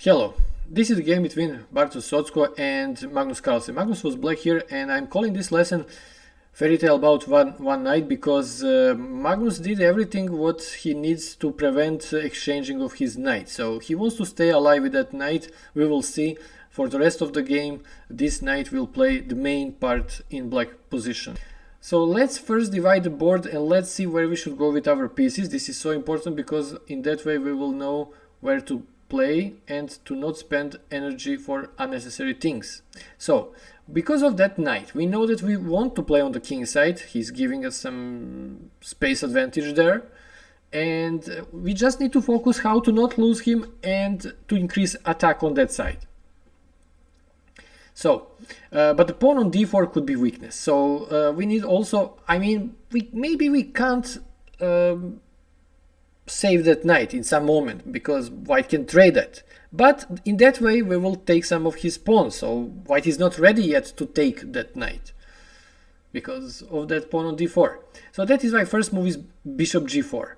Hello, this is the game between Bartosz Socko and Magnus Carlsen. Magnus was black here, and I'm calling this lesson fairy tale about one knight because Magnus did everything what he needs to prevent exchanging of his knight. So he wants to stay alive with that knight. We will see. For the rest of the game, this knight will play the main part in black position. So let's first divide the board and let's see where we should go with our pieces. This is so important because in that way we will know where to play and to not spend energy for unnecessary things. So because of that knight, we know that we want to play on the king side. He's giving us some space advantage there, and we just need to focus how to not lose him and to increase attack on that side. So but the pawn on d4 could be weakness, so we need also, maybe we can't save that knight in some moment because white can trade that, but in that way we will take some of his pawns, so white is not ready yet to take that knight because of that pawn on d4. So that is why first move is bishop g4.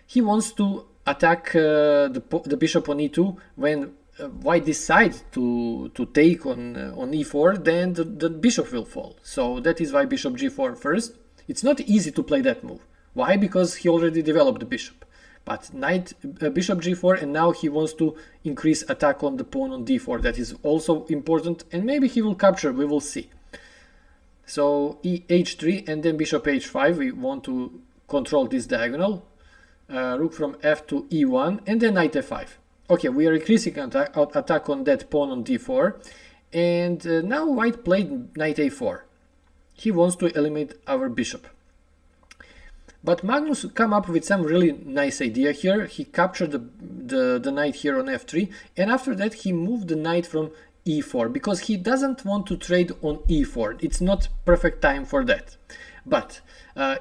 He wants to attack the bishop on e2. When white decides to take on e4, then the bishop will fall. So that is why bishop g4 first. It's not easy to play that move. Why? Because he already developed the bishop. But knight bishop g4, and now he wants to increase attack on the pawn on d4. That is also important, and maybe he will capture, we will see. So h3 and then bishop h5, we want to control this diagonal. Rook from f to e1 and then knight f5. Okay, we are increasing attack on that pawn on d4, and now white played knight a4. He wants to eliminate our bishop. But Magnus come up with some really nice idea here. He captured the knight here on f3, and after that he moved the knight from e4 because he doesn't want to trade on e4. It's not perfect time for that. But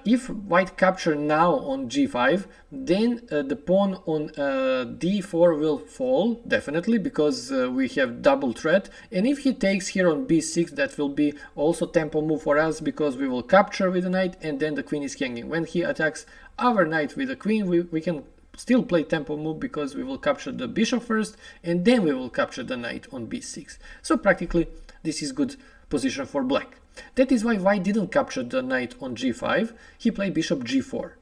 if white capture now on g5, then the pawn on d4 will fall, definitely, because we have double threat. And if he takes here on b6, that will be also tempo move for us because we will capture with the knight and then the queen is hanging. When he attacks our knight with the queen, we can still play tempo move because we will capture the bishop first and then we will capture the knight on b6. So practically this is good position for black. That is why white didn't capture the knight on g5. He played bishop g4.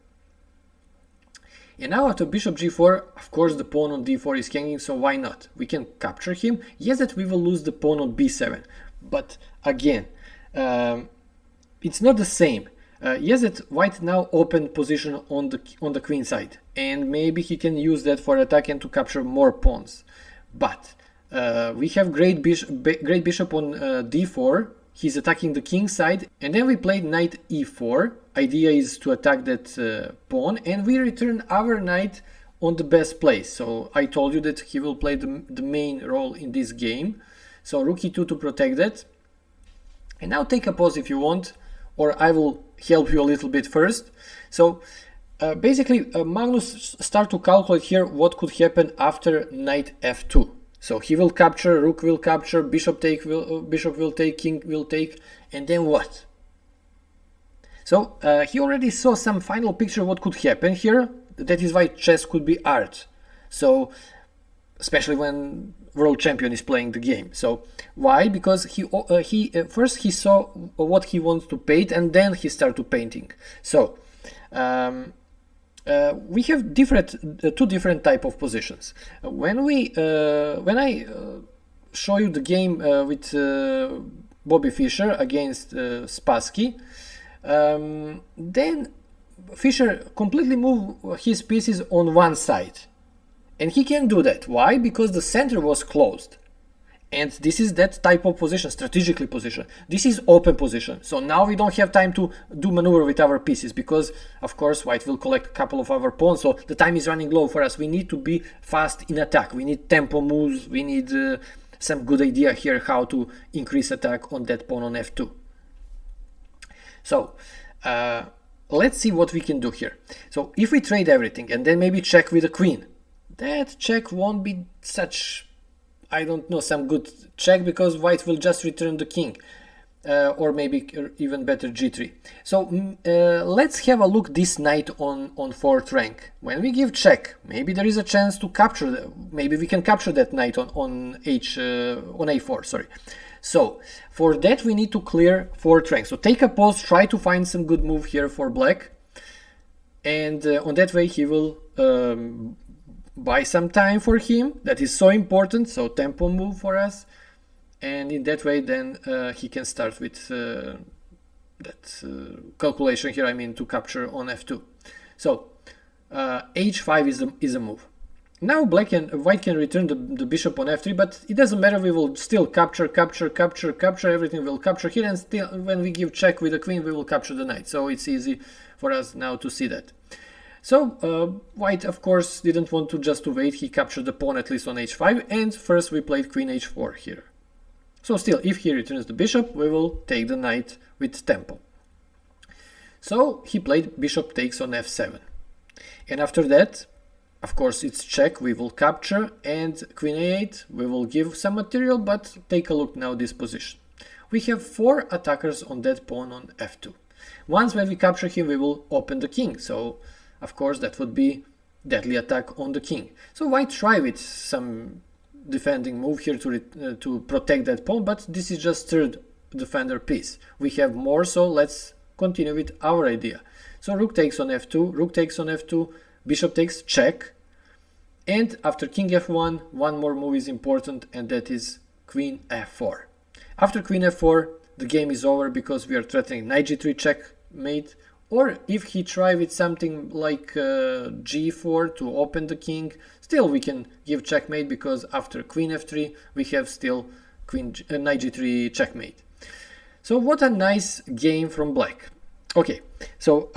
And now after bishop g4, of course the pawn on d4 is hanging, so why not? We can capture him. Yes, that we will lose the pawn on b7. But again, it's not the same. Yes, that white now open position on the queen side, and maybe he can use that for attack and to capture more pawns. But we have great bishop on d4. He's attacking the king side, and then we played knight e4. Idea is to attack that pawn, and we return our knight on the best place. So I told you that he will play the main role in this game. So rook e2 to protect that. And now take a pause if you want, or I will help you a little bit first. So basically Magnus start to calculate here what could happen after knight f2. So he will capture, rook will capture, bishop will take, king will take, and then what? So he already saw some final picture what could happen here. That is why chess could be art. So especially when world champion is playing the game. So why? Because first he saw what he wants to paint, and then he started painting. So we have two different type of positions. When I show you the game with Bobby Fischer against Spassky, then Fischer completely moved his pieces on one side, and he can do that. Why? Because the center was closed. And this is that type of position, strategically position. This is open position. So now we don't have time to do maneuver with our pieces because, of course, white will collect a couple of our pawns. So the time is running low for us. We need to be fast in attack. We need tempo moves. We need some good idea here how to increase attack on that pawn on f2. So let's see what we can do here. So if we trade everything and then maybe check with the queen, that check won't be such, I don't know, some good check because white will just return the king. or maybe even better g3. So let's have a look this knight on 4th rank. When we give check, maybe there is a chance to capture, maybe we can capture that knight on a4, sorry. So for that we need to clear 4th rank. So take a pause, try to find some good move here for black, and on that way he will buy some time for him. That is so important, so tempo move for us. And in that way then he can start with that calculation here, I mean to capture on f2. So h5 is a move. Now white can return the bishop on f3, but it doesn't matter, we will still capture, everything will capture here, and still when we give check with the queen we will capture the knight. So it's easy for us now to see that. So white of course didn't want to just to wait, he captured the pawn at least on h5, and first we played queen h4 here. So still, if he returns the bishop, we will take the knight with tempo. So he played bishop takes on f7. And after that, of course, it's check, we will capture, and queen a8, we will give some material, but take a look now this position. We have 4 attackers on that pawn on f2. Once when we capture him, we will open the king. So, of course, that would be deadly attack on the king. So white try with some defending move here to protect that pawn, but this is just 3rd defender piece. We have more, so let's continue with our idea. So rook takes on f2, rook takes on f2, bishop takes, check, and after king f1, one more move is important, and that is queen f4. After queen f4, the game is over because we are threatening knight g3 checkmate, or if he try with something like g4 to open the king, still we can give checkmate, because after queen f3 we have still knight g3 checkmate. So what a nice game from black. Okay, so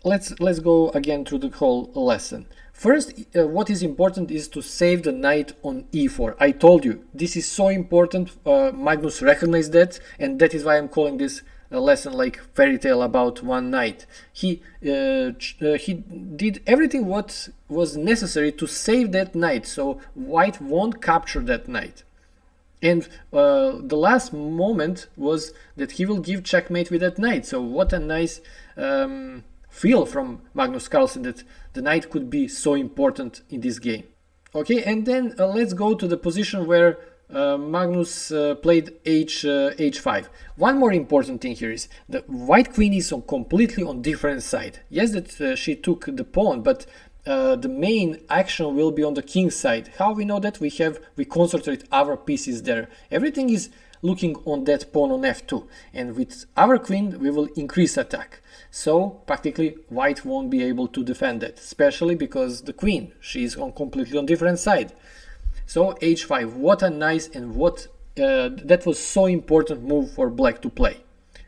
let's go again through the whole lesson. First, what is important is to save the knight on e4. I told you this is so important. Magnus recognized that, and that is why I'm calling this a lesson like fairy tale about one knight. He did everything what was necessary to save that knight, so white won't capture that knight. And the last moment was that he will give checkmate with that knight. So what a nice feel from Magnus Carlsen that the knight could be so important in this game. Okay, and then let's go to the position where Magnus played h5. One more important thing here is the white queen is completely on different side. Yes, that she took the pawn, but the main action will be on the king side. How we know that? We concentrate our pieces there. Everything is looking on that pawn on f2, and with our queen we will increase attack. So practically white won't be able to defend it, especially because the queen, she is completely on different side. So h5, what a nice and what that was so important move for black to play.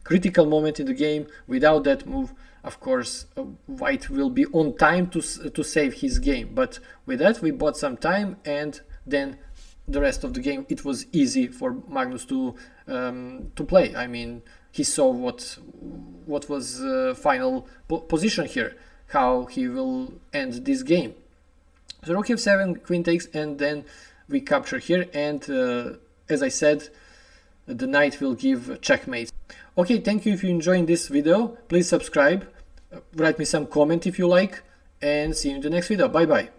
Critical moment in the game. Without that move, of course, white will be on time to save his game. But with that, we bought some time, and then the rest of the game it was easy for Magnus to play. I mean, he saw what was final position here, how he will end this game. So rook f7, queen takes, and then we capture here, and as I said, the knight will give checkmate. Okay, thank you if you enjoyed this video. Please subscribe, write me some comment if you like, and see you in the next video. Bye bye.